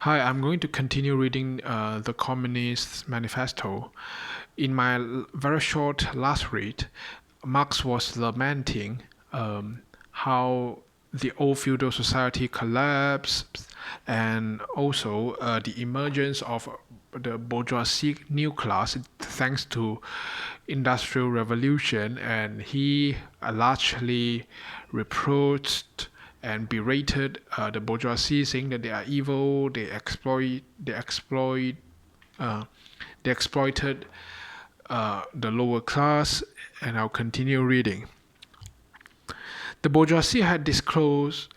Hi, I'm going to continue reading the Communist Manifesto. In my very short last read, Marx was lamenting how the old feudal society collapsed and also the emergence of the bourgeoisie new class thanks to industrial revolution, and he largely reproached and berated the bourgeoisie, saying that they are evil, uh, they exploited the lower class. And I'll continue reading. The bourgeoisie has disclosed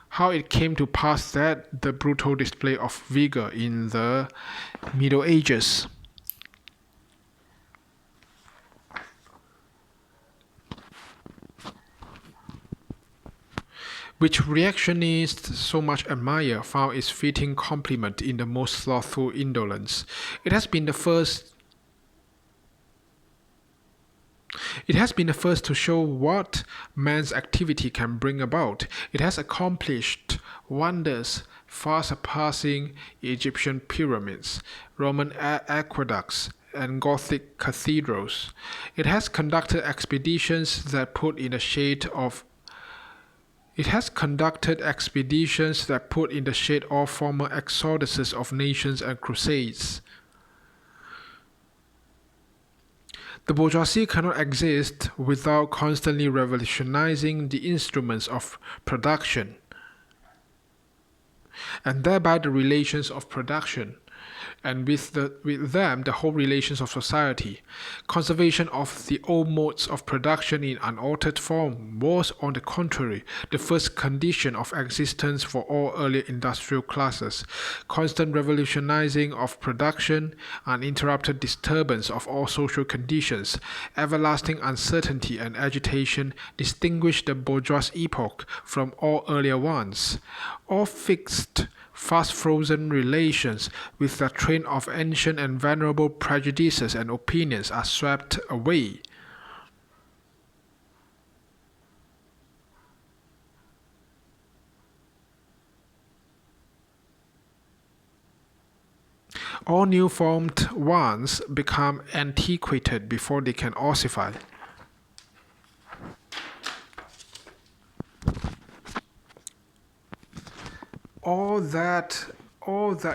how it came to pass that the brutal display of vigor in the Middle Ages, which reactionists so much admire, found its fitting complement in the most slothful indolence. It has been the first to show what man's activity can bring about. It has accomplished wonders far surpassing Egyptian pyramids, Roman aqueducts, and Gothic cathedrals. It has conducted expeditions that put in the shade of all former exoduses of nations and crusades. The bourgeoisie cannot exist without constantly revolutionizing the instruments of production, and thereby the relations of production, and with them the whole relations of society. Conservation of the old modes of production in unaltered form was, on the contrary, the first condition of existence for all earlier industrial classes. Constant revolutionizing of production, uninterrupted disturbance of all social conditions, everlasting uncertainty and agitation distinguish the bourgeois epoch from all earlier ones. All fixed, fast-frozen relations with the train of ancient and venerable prejudices and opinions are swept away. All new-formed ones become antiquated before they can ossify. All that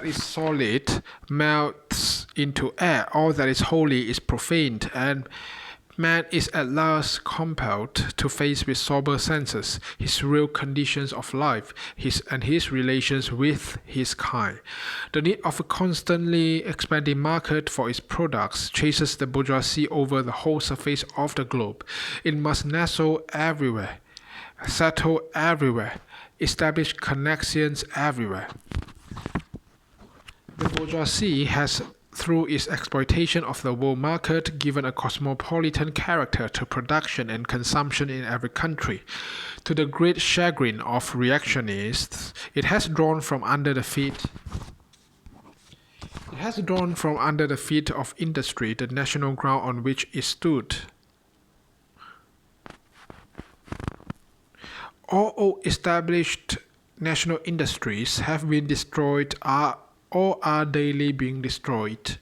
is solid melts into air. All that is holy is profaned, and man is at last compelled to face with sober senses his real conditions of life, his relations with his kind. The need of a constantly expanding market for its products chases the bourgeoisie over the whole surface of the globe. It must nestle everywhere, settle everywhere, establish connections everywhere. The bourgeoisie has, through its exploitation of the world market, given a cosmopolitan character to production and consumption in every country. To the great chagrin of reactionists, it has drawn from under the feet of industry the national ground on which it stood. All old established national industries have been destroyed or are daily being destroyed.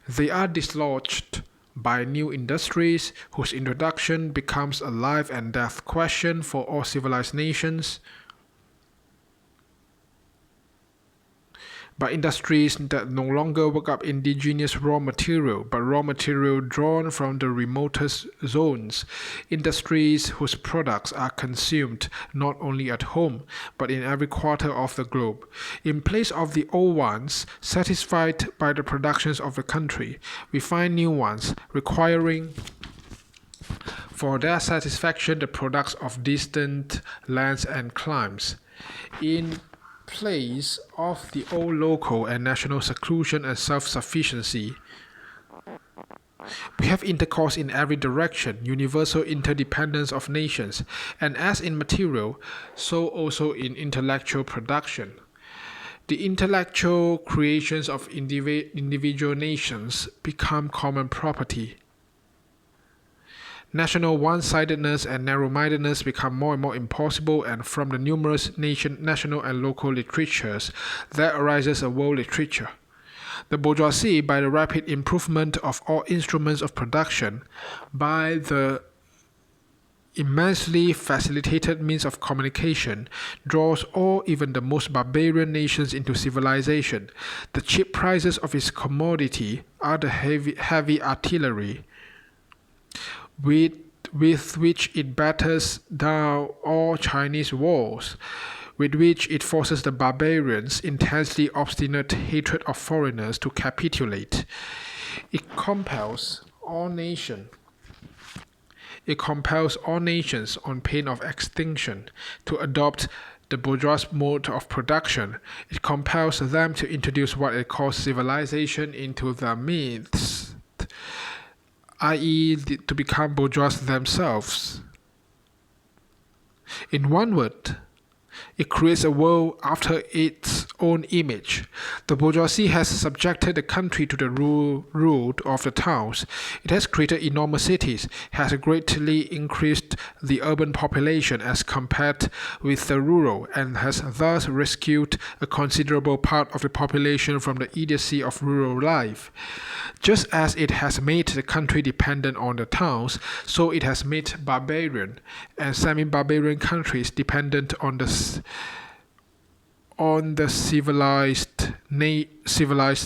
They are dislodged by new industries whose introduction becomes a life and death question for all civilized nations. By industries that no longer work up indigenous raw material, but raw material drawn from the remotest zones. Industries whose products are consumed not only at home, but in every quarter of the globe. In place of the old ones, satisfied by the productions of the country, we find new ones, requiring for their satisfaction the products of distant lands and climes. In place of the old local and national seclusion and self-sufficiency, we have intercourse in every direction, universal interdependence of nations, and as in material, so also in intellectual production. The intellectual creations of individual nations become common property. National one-sidedness and narrow-mindedness become more and more impossible, and from the numerous national and local literatures, there arises a world literature. The bourgeoisie, by the rapid improvement of all instruments of production, by the immensely facilitated means of communication, draws all, even the most barbarian nations, into civilization. The cheap prices of its commodity are the heavy artillery with which it batters down all Chinese walls, with which it forces the barbarians' intensely obstinate hatred of foreigners to capitulate. It compels all nations on pain of extinction to adopt the bourgeois mode of production. It compels them to introduce what it calls civilization into their midst, i.e., to become bourgeois themselves. In one word, it creates a world after its own image. The bourgeoisie has subjected the country to the rule of the towns. It has created enormous cities, has greatly increased the urban population as compared with the rural, and has thus rescued a considerable part of the population from the idiocy of rural life. Just as it has made the country dependent on the towns, so it has made barbarian and semi-barbarian countries dependent on the civilized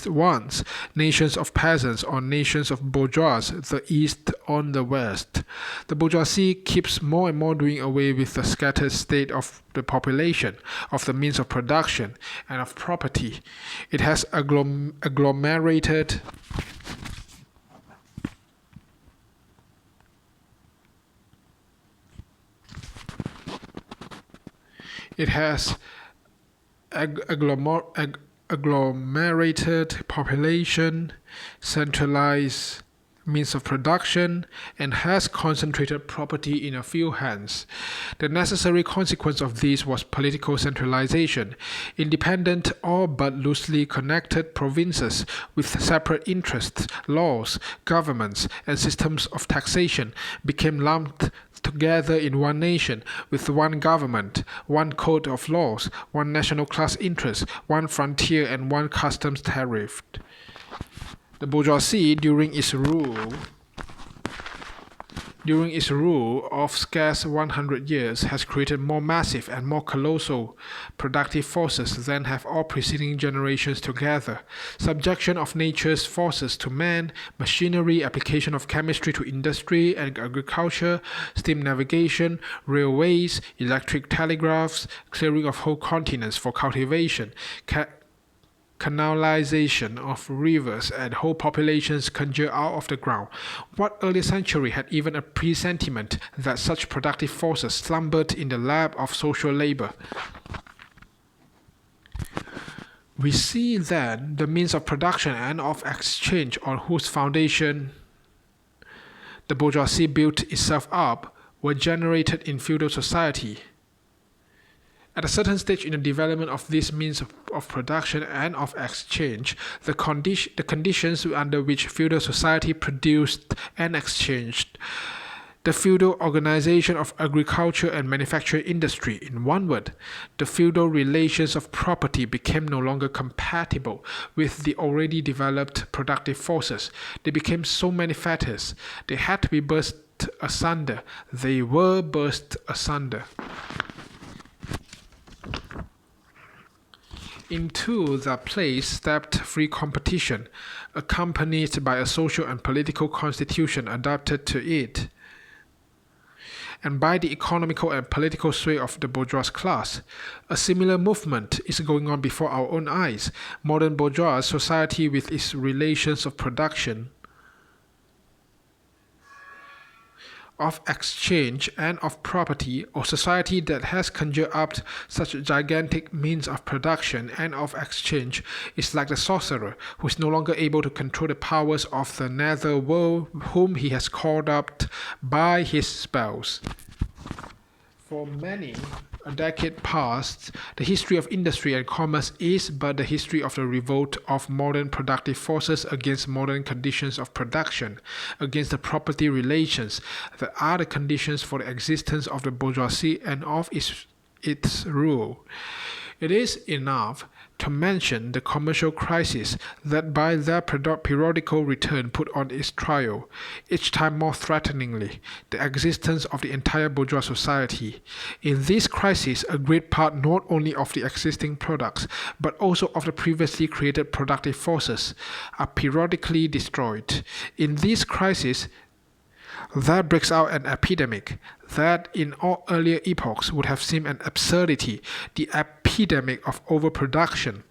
ones, nations of peasants or nations of bourgeois, the East on the West. The bourgeoisie keeps more and more doing away with the scattered state of the population, of the means of production, and of property. It has agglomerated agglomerated population, centralized means of production, and has concentrated property in a few hands. The necessary consequence of this was political centralization. Independent or but loosely connected provinces with separate interests, laws, governments, and systems of taxation became lumped together in one nation, with one government, one code of laws, one national class interest, one frontier, and one customs tariff. The bourgeoisie, during its rule of scarce 100 years, has created more massive and more colossal productive forces than have all preceding generations together. Subjection of nature's forces to man, machinery, application of chemistry to industry and agriculture, steam navigation, railways, electric telegraphs, clearing of whole continents for cultivation, canalization of rivers, and whole populations conjured out of the ground. What early century had even a presentiment that such productive forces slumbered in the lab of social labor? We see then the means of production and of exchange on whose foundation the bourgeoisie built itself up were generated in feudal society. At a certain stage in the development of these means of production and of exchange, the conditions under which feudal society produced and exchanged, the feudal organization of agriculture and manufacturing industry, in one word, the feudal relations of property became no longer compatible with the already developed productive forces. They became so many factors. They had to be burst asunder. They were burst asunder. Into the place stepped free competition, accompanied by a social and political constitution adapted to it, and by the economical and political sway of the bourgeois class. A similar movement is going on before our own eyes. Modern bourgeois society, with its relations of production, of exchange, and of property, or society that has conjured up such gigantic means of production and of exchange, is like the sorcerer who is no longer able to control the powers of the nether world, whom he has called up by his spells. For many, a decade past, the history of industry and commerce is but the history of the revolt of modern productive forces against modern conditions of production, against the property relations that are the conditions for the existence of the bourgeoisie and of its rule. It is enough to mention the commercial crisis that by their periodical return put on its trial, each time more threateningly, the existence of the entire bourgeois society. In this crisis, a great part not only of the existing products, but also of the previously created productive forces, are periodically destroyed. In this crisis, there breaks out an epidemic that in all earlier epochs would have seemed an absurdity, the epidemic of overproduction.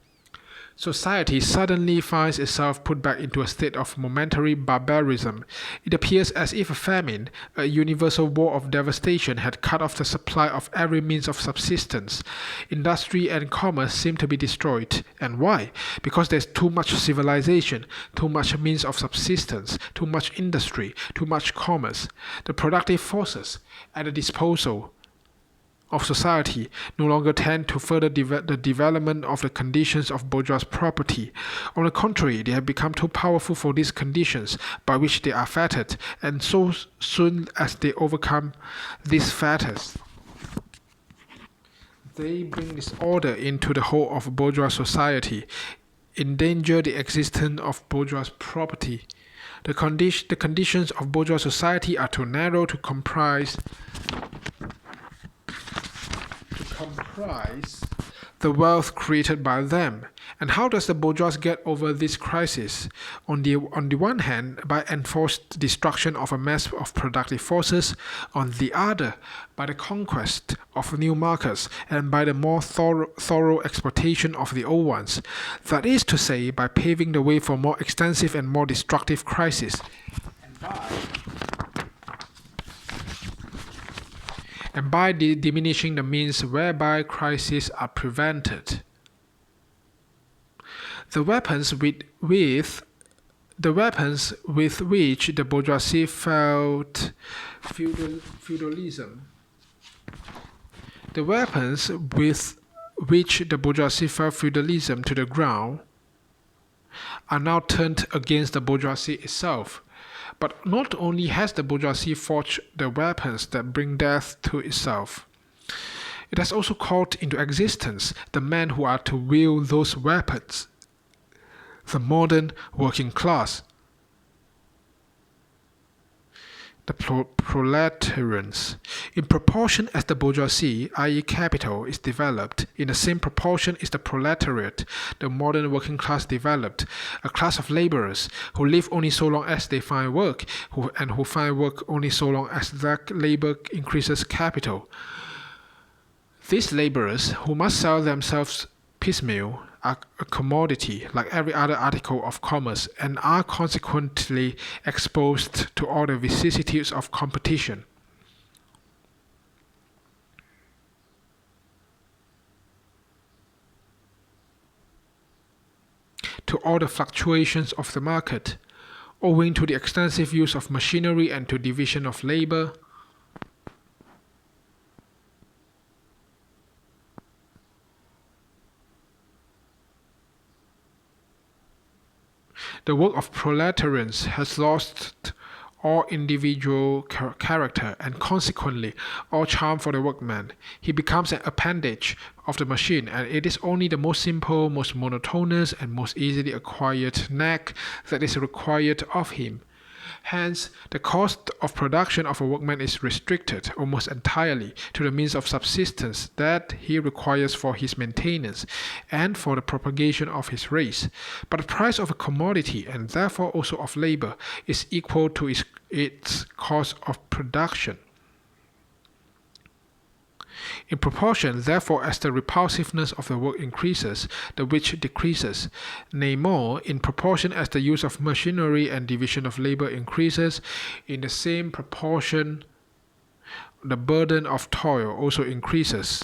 Society suddenly finds itself put back into a state of momentary barbarism. It appears as if a famine, a universal war of devastation, had cut off the supply of every means of subsistence. Industry and commerce seem to be destroyed. And why? Because there's too much civilization, too much means of subsistence, too much industry, too much commerce. The productive forces at the disposal of society no longer tend to further the development of the conditions of bourgeois property. On the contrary, they have become too powerful for these conditions by which they are fettered, and so soon as they overcome these fetters, they bring disorder into the whole of bourgeois society, endanger the existence of bourgeois property. The conditions of bourgeois society are too narrow to comprise the wealth created by them. And how does the bourgeois get over this crisis? On the one hand, by enforced destruction of a mass of productive forces, on the other, by the conquest of new markets, and by the more thorough exploitation of the old ones. That is to say, by paving the way for more extensive and more destructive crises. And by diminishing the means whereby crises are prevented. The weapons with which the bourgeoisie felt feudalism. The weapons with which the bourgeoisie felt feudalism to the ground are now turned against the bourgeoisie itself. But not only has the bourgeoisie forged the weapons that bring death to itself, it has also called into existence the men who are to wield those weapons, the modern working class, the proletarians. In proportion as the bourgeoisie, i.e. capital, is developed, in the same proportion is the proletariat, the modern working class, developed, a class of laborers who live only so long as they find work, who find work only so long as that labor increases capital. These laborers, who must sell themselves piecemeal, are a commodity like every other article of commerce and are consequently exposed to all the vicissitudes of competition. To all the fluctuations of the market, owing to the extensive use of machinery and to division of labor. The work of proletarians has lost all individual character and consequently all charm for the workman. He becomes an appendage of the machine, and it is only the most simple, most monotonous, and most easily acquired knack that is required of him. Hence, the cost of production of a workman is restricted almost entirely to the means of subsistence that he requires for his maintenance and for the propagation of his race. But the price of a commodity, and therefore also of labor, is equal to its cost of production. In proportion, therefore, as the repulsiveness of the work increases, the which decreases. Nay more, in proportion as the use of machinery and division of labor increases, in the same proportion the burden of toil also increases.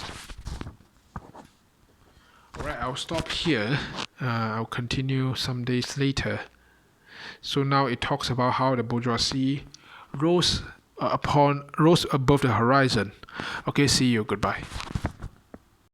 Alright, I'll stop here. I'll continue some days later. So now it talks about how the bourgeoisie rose above the horizon. Okay, see you. Goodbye.